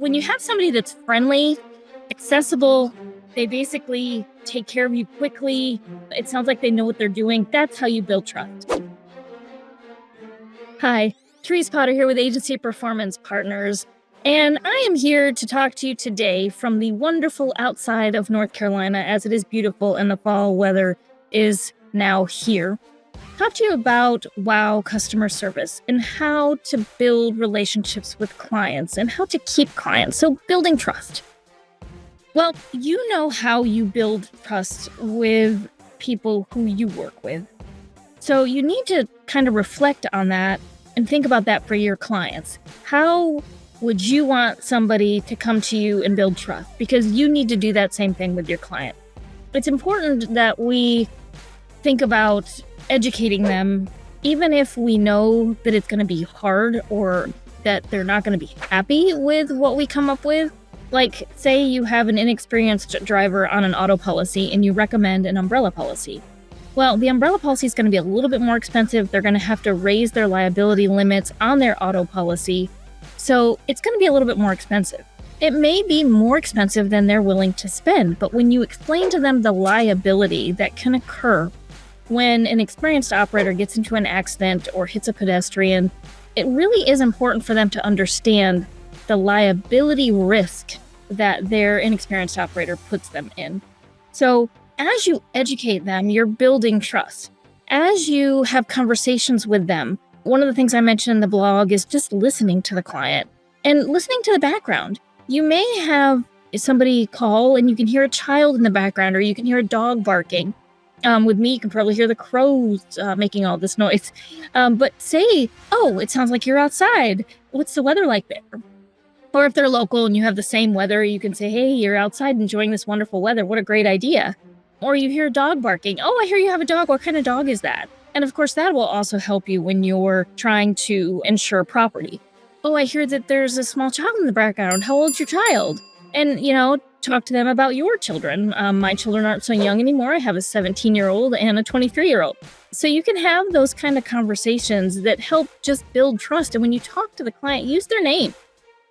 when you have somebody that's friendly, accessible, they basically take care of you quickly, it sounds like they know what they're doing, that's how you build trust. Hi, Therese Potter here with Agency Performance Partners, and I am here to talk to you today from the wonderful outside of North Carolina, as it is beautiful and the fall weather is now here. Talk to you about WOW customer service and how to build relationships with clients and how to keep clients, so building trust. Well, you know how you build trust with people who you work with. So you need to kind of reflect on that and think about that for your clients. How would you want somebody to come to you and build trust? Because you need to do that same thing with your client. It's important that we think about educating them, even if we know that it's going to be hard or that they're not going to be happy with what we come up with. Like, say you have an inexperienced driver on an auto policy and you recommend an umbrella policy. Well, the umbrella policy is going to be a little bit more expensive. They're going to have to raise their liability limits on their auto policy. So it's going to be a little bit more expensive. It may be more expensive than they're willing to spend, but when you explain to them the liability that can occur when an experienced operator gets into an accident or hits a pedestrian, it really is important for them to understand the liability risk that their inexperienced operator puts them in. So as you educate them, you're building trust. As you have conversations with them, one of the things I mentioned in the blog is just listening to the client and listening to the background. You may have somebody call and you can hear a child in the background, or you can hear a dog barking. With me, you can probably hear the crows making all this noise. But say, oh, it sounds like you're outside. What's the weather like there? Or if they're local and you have the same weather, you can say, hey, you're outside enjoying this wonderful weather. What a great idea. Or you hear a dog barking. Oh, I hear you have a dog. What kind of dog is that? And of course, that will also help you when you're trying to insure property. Oh, I hear that there's a small child in the background. How old's your child? And, talk to them about your children. My children aren't so young anymore. I have a 17-year-old and a 23-year-old. So you can have those kind of conversations that help just build trust. And when you talk to the client, use their name.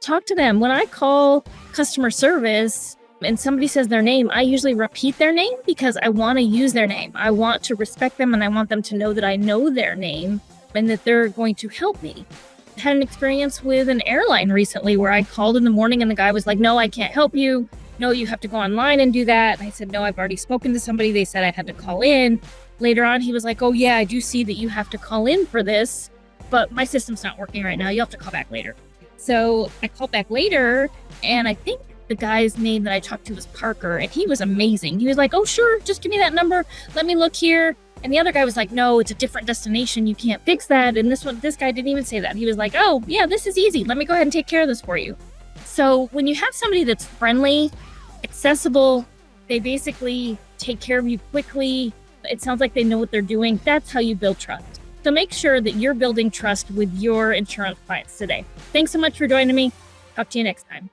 Talk to them. When I call customer service and somebody says their name, I usually repeat their name because I want to use their name. I want to respect them and I want them to know that I know their name and that they're going to help me. I had an experience with an airline recently where I called in the morning and the guy was like, no, I can't help you. No, you have to go online and do that. And I said, no, I've already spoken to somebody. They said I had to call in. Later on, he was like, oh yeah, I do see that you have to call in for this, but my system's not working right now. You'll have to call back later. So I called back later, and I think the guy's name that I talked to was Parker, and he was amazing. He was like, oh, sure, just give me that number. Let me look here. And the other guy was like, no, it's a different destination. You can't fix that. And this guy didn't even say that. He was like, oh, yeah, this is easy. Let me go ahead and take care of this for you. So when you have somebody that's friendly, accessible, they basically take care of you quickly, it sounds like they know what they're doing, that's how you build trust. So make sure that you're building trust with your insurance clients today. Thanks so much for joining me. Talk to you next time.